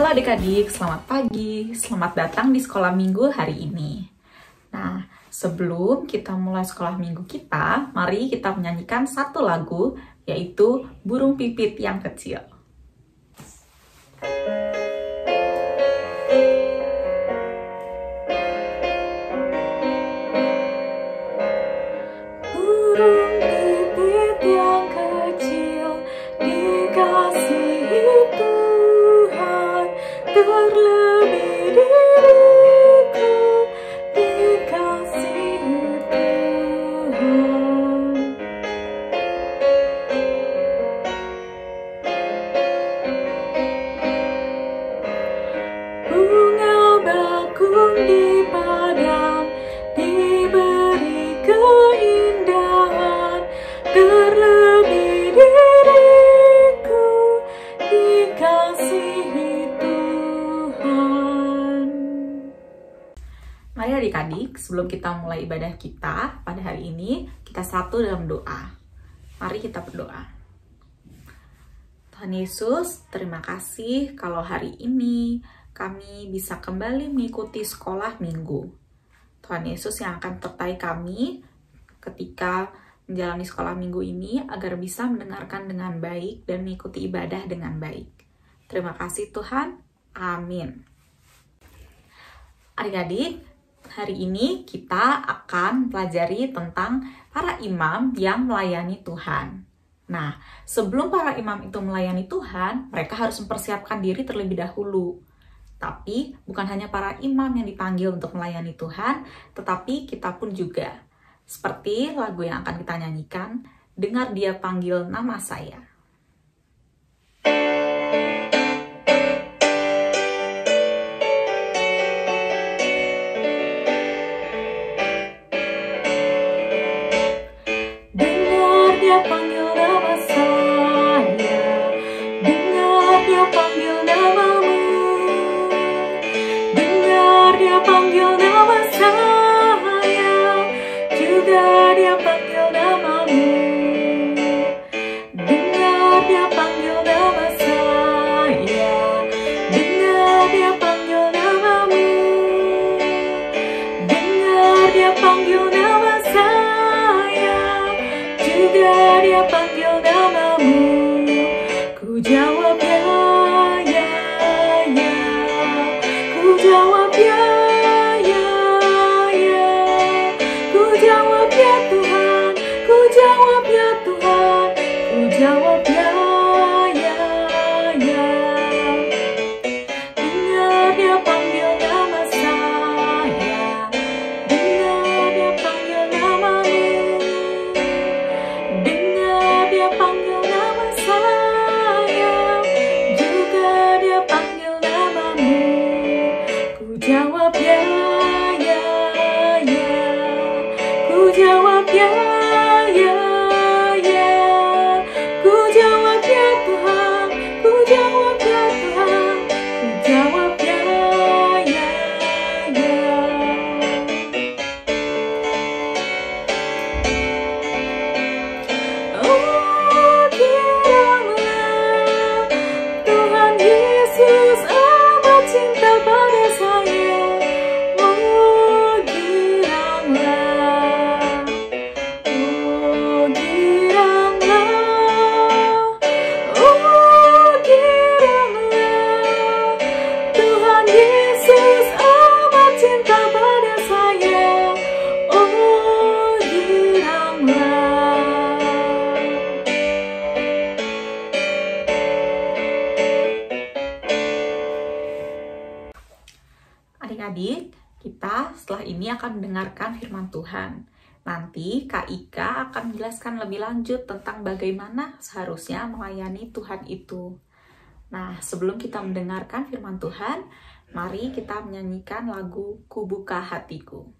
Halo adik-adik, selamat pagi. Selamat datang di sekolah minggu hari ini. Nah, sebelum kita mulai sekolah minggu kita, mari kita menyanyikan satu lagu, yaitu Burung Pipit yang Kecil. Terlebih diriku dikasihi Tuhan. Bunga bakung di padang diberi keindahan, terlebih diriku dikasihi. Mari adik-adik, sebelum kita mulai ibadah kita pada hari ini, kita satu dalam doa. Mari kita berdoa. Tuhan Yesus, terima kasih kalau hari ini kami bisa kembali mengikuti sekolah minggu. Tuhan Yesus yang akan sertai kami ketika menjalani sekolah minggu ini agar bisa mendengarkan dengan baik dan mengikuti ibadah dengan baik. Terima kasih Tuhan. Amin. Adik-adik, hari ini kita akan pelajari tentang para imam yang melayani Tuhan. Nah, sebelum para imam itu melayani Tuhan, mereka harus mempersiapkan diri terlebih dahulu. Tapi, bukan hanya para imam yang dipanggil untuk melayani Tuhan, tetapi kita pun juga. Seperti lagu yang akan kita nyanyikan, Dengar Dia Panggil Nama Saya. Adik-adik, kita setelah ini akan mendengarkan firman Tuhan. Nanti Kak Ika akan menjelaskan lebih lanjut tentang bagaimana seharusnya melayani Tuhan itu. Nah, sebelum kita mendengarkan firman Tuhan, mari kita menyanyikan lagu Ku Buka Hatiku.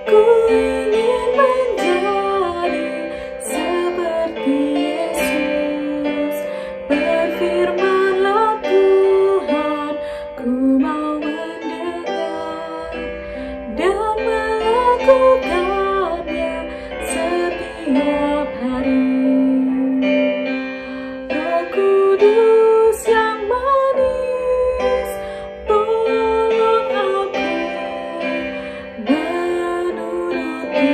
Ku ingin menjadi melakukannya setiap hari. Roh Kudus yang manis, tolong aku menuruti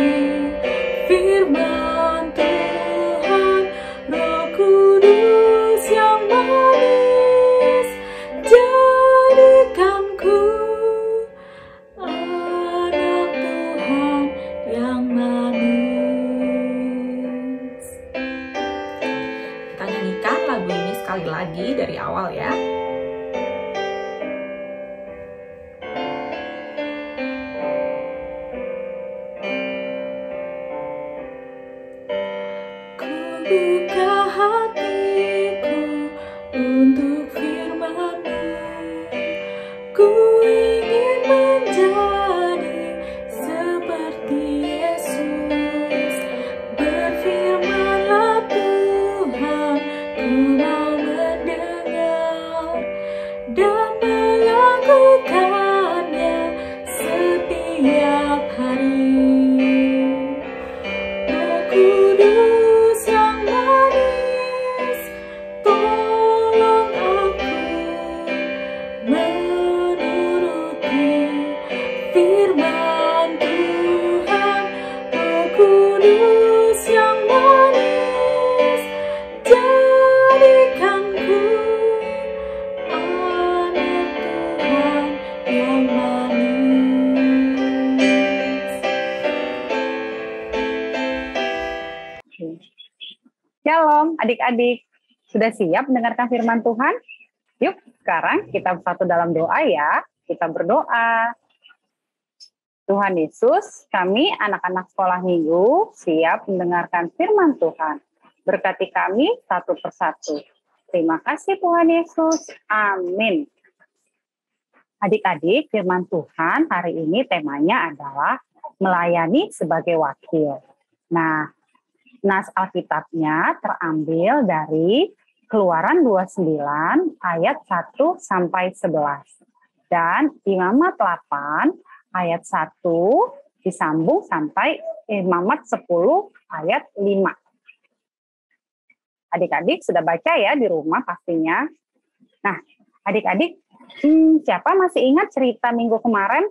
firman Tuhan. Roh Kudus yang manis, jadikanku anak Tuhan yang manis. Kita nyanyikan lagu ini sekali lagi dari awal ya. Ku buka hatiku untuk firman-Mu. Ku ingin menjadi seperti Yesus. Berfirman-Lah Tuhan, ku mau mendengar dan melakukannya setiap hari. Roh Kudus yang manis, tolong aku menuruti firman Tuhan. Roh Kudus yang manis, jadikanku anak Tuhan yang manis. Shalom adik-adik, sudah siap mendengarkan firman Tuhan? Yuk sekarang kita bersatu dalam doa ya. Kita berdoa. Tuhan Yesus, kami anak-anak sekolah minggu siap mendengarkan firman Tuhan. Berkati kami satu persatu. Terima kasih Tuhan Yesus. Amin. Adik-adik, firman Tuhan hari ini temanya adalah melayani sebagai wakil. Nah, nas Alkitabnya terambil dari Keluaran 29 ayat 1 sampai 11 dan Imamat 8 ayat 1 disambung sampai Imamat 10 ayat 5. Adik-adik sudah baca ya di rumah pastinya. Nah, adik-adik, siapa masih ingat cerita minggu kemarin?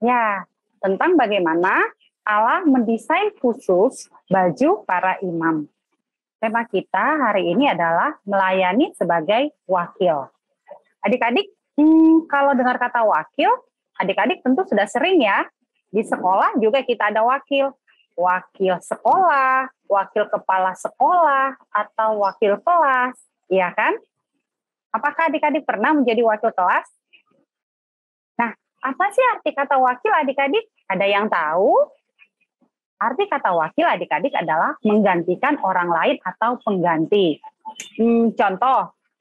Ya, tentang bagaimana Allah mendesain khusus baju para imam. Tema kita hari ini adalah melayani sebagai wakil. Adik-adik, kalau dengar kata wakil, adik-adik tentu sudah sering ya. Di sekolah juga kita ada wakil. Wakil sekolah, wakil kepala sekolah, atau wakil kelas. Iya kan? Apakah adik-adik pernah menjadi wakil kelas? Nah, apa sih arti kata wakil adik-adik? Ada yang tahu? Arti kata wakil adik-adik adalah menggantikan orang lain atau pengganti.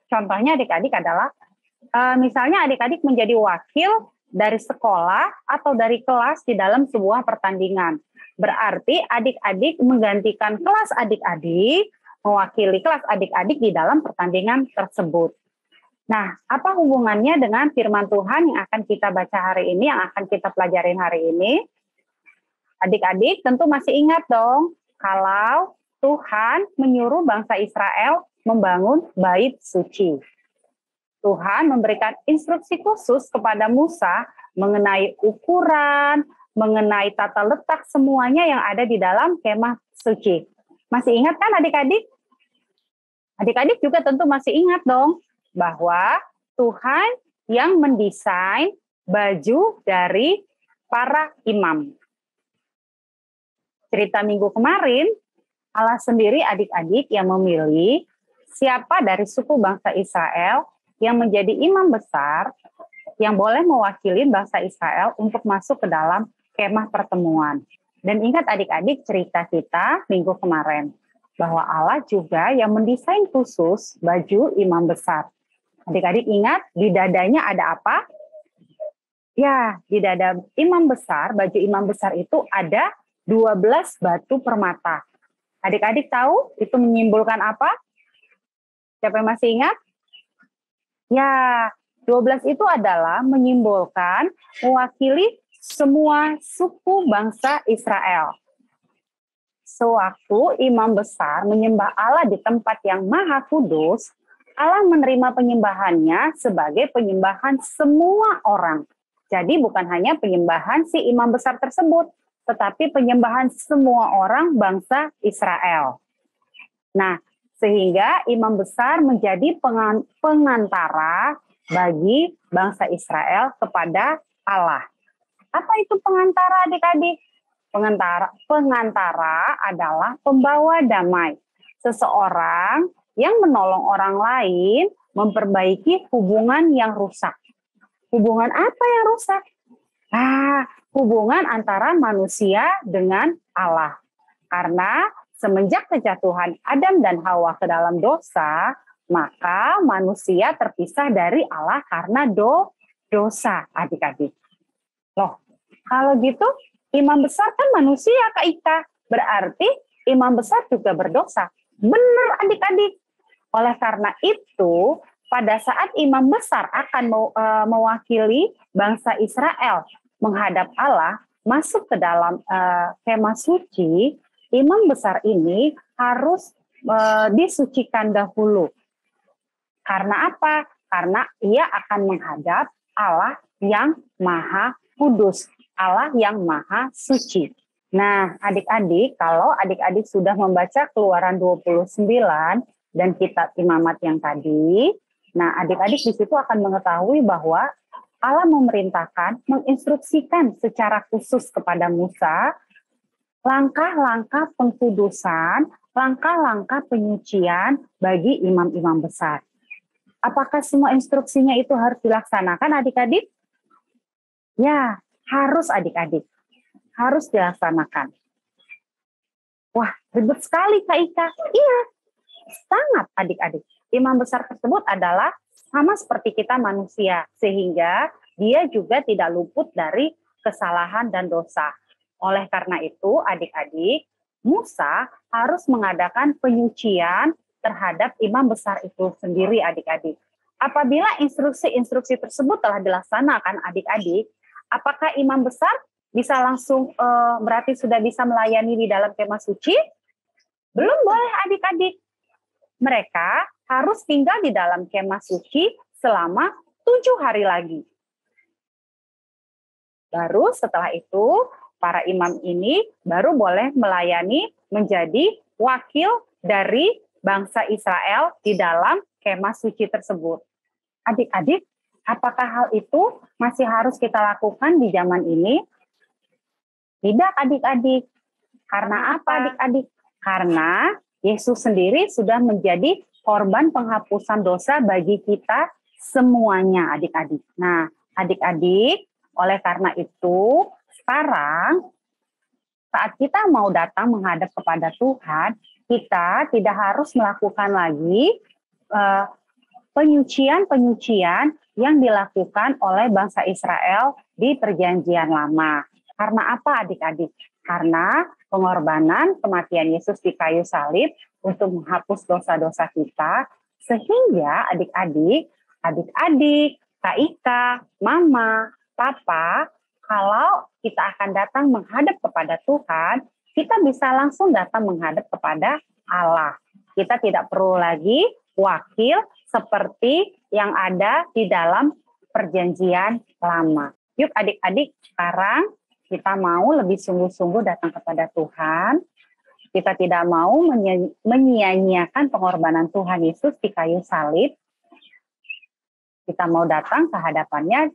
Contohnya adik-adik adalah misalnya adik-adik menjadi wakil dari sekolah atau dari kelas di dalam sebuah pertandingan. Berarti adik-adik menggantikan kelas adik-adik, mewakili kelas adik-adik di dalam pertandingan tersebut. Nah, apa hubungannya dengan firman Tuhan yang akan kita baca hari ini, yang akan kita pelajarin hari ini? Adik-adik tentu masih ingat dong, kalau Tuhan menyuruh bangsa Israel membangun bait suci. Tuhan memberikan instruksi khusus kepada Musa mengenai ukuran, mengenai tata letak semuanya yang ada di dalam kemah suci. Masih ingat kan adik-adik? Adik-adik juga tentu masih ingat dong, bahwa Tuhan yang mendesain baju dari para imam. Cerita minggu kemarin, Allah sendiri adik-adik yang memilih siapa dari suku bangsa Israel yang menjadi imam besar yang boleh mewakili bangsa Israel untuk masuk ke dalam kemah pertemuan. Dan ingat adik-adik cerita kita minggu kemarin, bahwa Allah juga yang mendesain khusus baju imam besar. Adik-adik ingat di dadanya ada apa? Ya, di dada imam besar, baju imam besar itu ada 12 batu permata. Adik-adik tahu itu menyimbolkan apa? Siapa yang masih ingat? Ya, 12 itu adalah menyimbolkan mewakili semua suku bangsa Israel. Sewaktu imam besar menyembah Allah di tempat yang maha kudus, Allah menerima penyembahannya sebagai penyembahan semua orang. Jadi bukan hanya penyembahan si imam besar tersebut, tetapi penyembahan semua orang bangsa Israel. Nah, sehingga imam besar menjadi pengantara bagi bangsa Israel kepada Allah. Apa itu pengantara, adik-adik? Pengantara adalah pembawa damai. Seseorang yang menolong orang lain memperbaiki hubungan yang rusak. Hubungan apa yang rusak? Hubungan antara manusia dengan Allah. Karena semenjak kejatuhan Adam dan Hawa ke dalam dosa, maka manusia terpisah dari Allah karena dosa, adik-adik. Loh, kalau gitu imam besar kan manusia, Kak Ika. Berarti imam besar juga berdosa. Benar, adik-adik. Oleh karena itu, pada saat imam besar akan mewakili bangsa Israel menghadap Allah, masuk ke dalam kemah suci, imam besar ini harus disucikan dahulu. Karena apa? Karena ia akan menghadap Allah yang maha kudus, Allah yang maha suci. Nah, adik-adik, kalau adik-adik sudah membaca Keluaran 29 dan kitab imamat yang tadi, nah adik-adik di situ akan mengetahui bahwa Allah memerintahkan, menginstruksikan secara khusus kepada Musa langkah-langkah pengkudusan, langkah-langkah penyucian bagi imam-imam besar. Apakah semua instruksinya itu harus dilaksanakan, adik-adik? Ya, harus, adik-adik. Harus dilaksanakan. Wah, ribet sekali, Kak Ika. Iya, sangat, adik-adik. Imam besar tersebut adalah sama seperti kita manusia, sehingga dia juga tidak luput dari kesalahan dan dosa. Oleh karena itu, adik-adik, Musa harus mengadakan penyucian terhadap imam besar itu sendiri, adik-adik. Apabila instruksi-instruksi tersebut telah dilaksanakan, adik-adik, apakah imam besar bisa langsung berarti sudah bisa melayani di dalam kemah suci? Belum boleh, adik-adik. Mereka harus tinggal di dalam kemah suci selama 7 hari lagi. Baru setelah itu, para imam ini baru boleh melayani menjadi wakil dari bangsa Israel di dalam kemah suci tersebut. Adik-adik, apakah hal itu masih harus kita lakukan di zaman ini? Tidak, adik-adik. Karena apa, adik-adik? Karena Yesus sendiri sudah menjadi korban penghapusan dosa bagi kita semuanya, adik-adik. Nah, adik-adik, oleh karena itu, sekarang saat kita mau datang menghadap kepada Tuhan, kita tidak harus melakukan lagi penyucian-penyucian yang dilakukan oleh bangsa Israel di Perjanjian Lama. Karena apa, adik-adik? Karena pengorbanan kematian Yesus di kayu salib untuk menghapus dosa-dosa kita, sehingga adik-adik, Kak Ika, Mama, Papa, kalau kita akan datang menghadap kepada Tuhan, kita bisa langsung datang menghadap kepada Allah. Kita tidak perlu lagi wakil seperti yang ada di dalam Perjanjian Lama. Yuk adik-adik, sekarang kita mau lebih sungguh-sungguh datang kepada Tuhan. Kita tidak mau menyia-nyiakan pengorbanan Tuhan Yesus di kayu salib. Kita mau datang ke hadapannya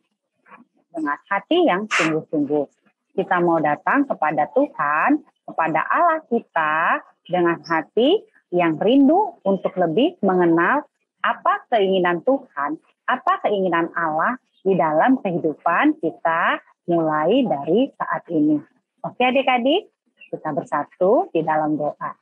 dengan hati yang sungguh-sungguh. Kita mau datang kepada Tuhan, kepada Allah kita dengan hati yang rindu untuk lebih mengenal apa keinginan Tuhan, apa keinginan Allah di dalam kehidupan kita mulai dari saat ini. Oke adik-adik, kita bersatu di dalam doa.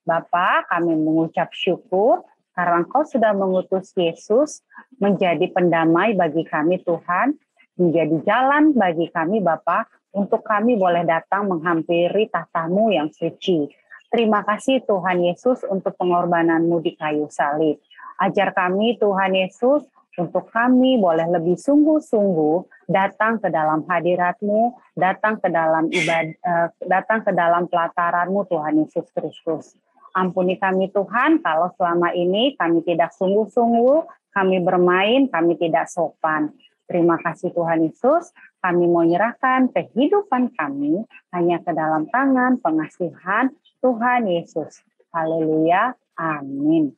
Bapa, kami mengucap syukur karena Engkau sudah mengutus Yesus menjadi pendamai bagi kami Tuhan, menjadi jalan bagi kami Bapa, untuk kami boleh datang menghampiri tahta-Mu yang suci. Terima kasih Tuhan Yesus untuk pengorbanan-Mu di kayu salib. Ajar kami Tuhan Yesus untuk kami boleh lebih sungguh-sungguh datang ke dalam hadirat-Mu, datang ke dalam ibadah, datang ke dalam pelataran-Mu Tuhan Yesus Kristus. Ampuni kami Tuhan kalau selama ini kami tidak sungguh-sungguh, kami bermain, kami tidak sopan. Terima kasih Tuhan Yesus, kami mau menyerahkan kehidupan kami hanya ke dalam tangan pengasihan Tuhan Yesus. Haleluya, amin.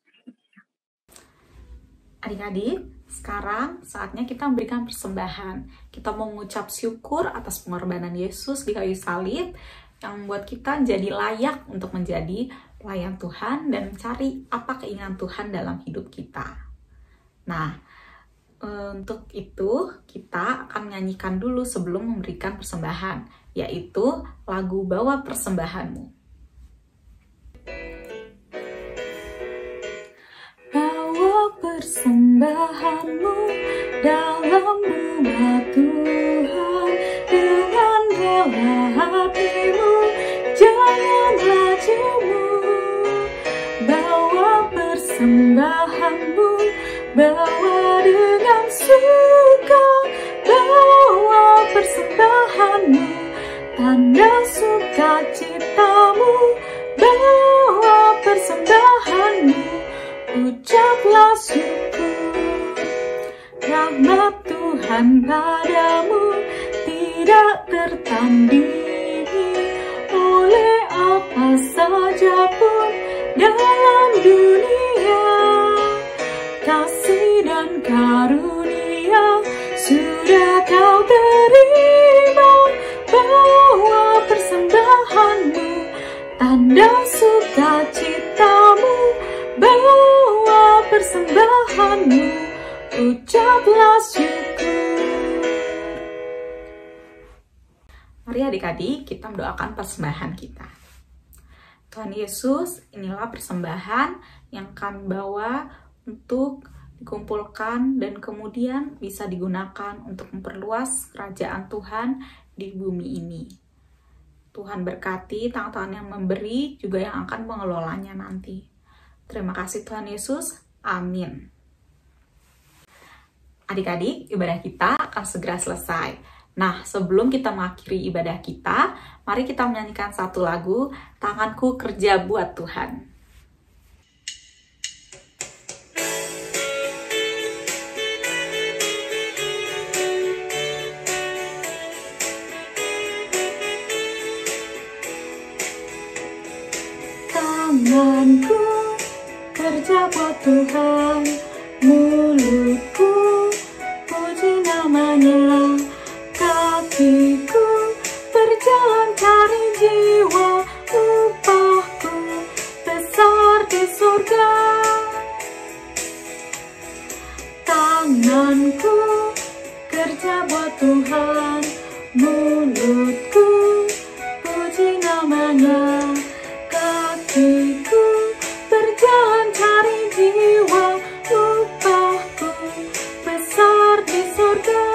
Adik-adik, sekarang saatnya kita memberikan persembahan. Kita mau mengucap syukur atas pengorbanan Yesus di kayu salib yang membuat kita jadi layak untuk menjadi pelayan Tuhan dan mencari apa keinginan Tuhan dalam hidup kita. Nah, untuk itu kita akan menyanyikan dulu sebelum memberikan persembahan, yaitu lagu Bawa Persembahanmu. Persembahanmu dalam rumah Tuhan dengan rela hatimu, janganlah jemu. Bawa persembahanmu, bawa dengan suka, bawa persembahanmu, tanda sukacitamu, bawa persembahanmu. Ucaplah syukur, rahmat Tuhan padamu tidak tertandingi oleh apa saja pun dalam dunia. Kasih dan karunia sudah kau terima, bawa persembahanmu, tanda sukacitamu, bawa persembahanmu, ucaplah syukur. Mari adik-adik kita mendoakan persembahan kita. Tuhan Yesus, inilah persembahan yang kami bawa untuk dikumpulkan dan kemudian bisa digunakan untuk memperluas kerajaan Tuhan di bumi ini. Tuhan berkati tangan-tangan yang memberi juga yang akan mengelolanya nanti. Terima kasih Tuhan Yesus. Amin. Adik-adik, ibadah kita akan segera selesai. Nah, sebelum kita mengakhiri ibadah kita, mari kita menyanyikan satu lagu, Tanganku Kerja Buat Tuhan. Tanganku kerja buat Tuhan, mulutku puji namanya, kakiku berjalan cari jiwa, upahku besar di surga. Tanganku kerja buat Tuhan, mulutku puji namanya, kakiku berjalan cari jiwa, upahku besar di surga.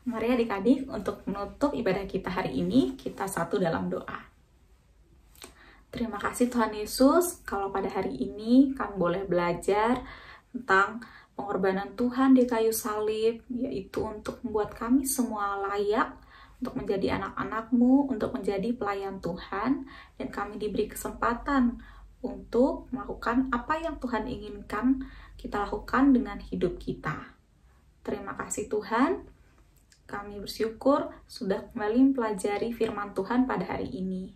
Mari adik-adik untuk menutup ibadah kita hari ini, kita satu dalam doa. Terima kasih Tuhan Yesus, kalau pada hari ini kami boleh belajar tentang pengorbanan Tuhan di kayu salib, yaitu untuk membuat kami semua layak untuk menjadi anak-anak-Mu, untuk menjadi pelayan Tuhan, dan kami diberi kesempatan untuk melakukan apa yang Tuhan inginkan kita lakukan dengan hidup kita. Terima kasih Tuhan, kami bersyukur sudah kembali mempelajari firman Tuhan pada hari ini.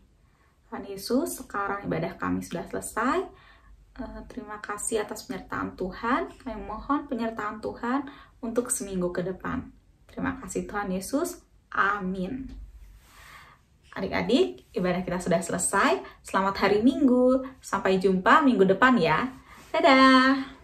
Tuhan Yesus, sekarang ibadah kami sudah selesai. Terima kasih atas penyertaan Tuhan, kami mohon penyertaan Tuhan untuk seminggu ke depan. Terima kasih Tuhan Yesus. Amin. Adik-adik, ibadah kita sudah selesai. Selamat hari Minggu. Sampai jumpa minggu depan ya. Dadah.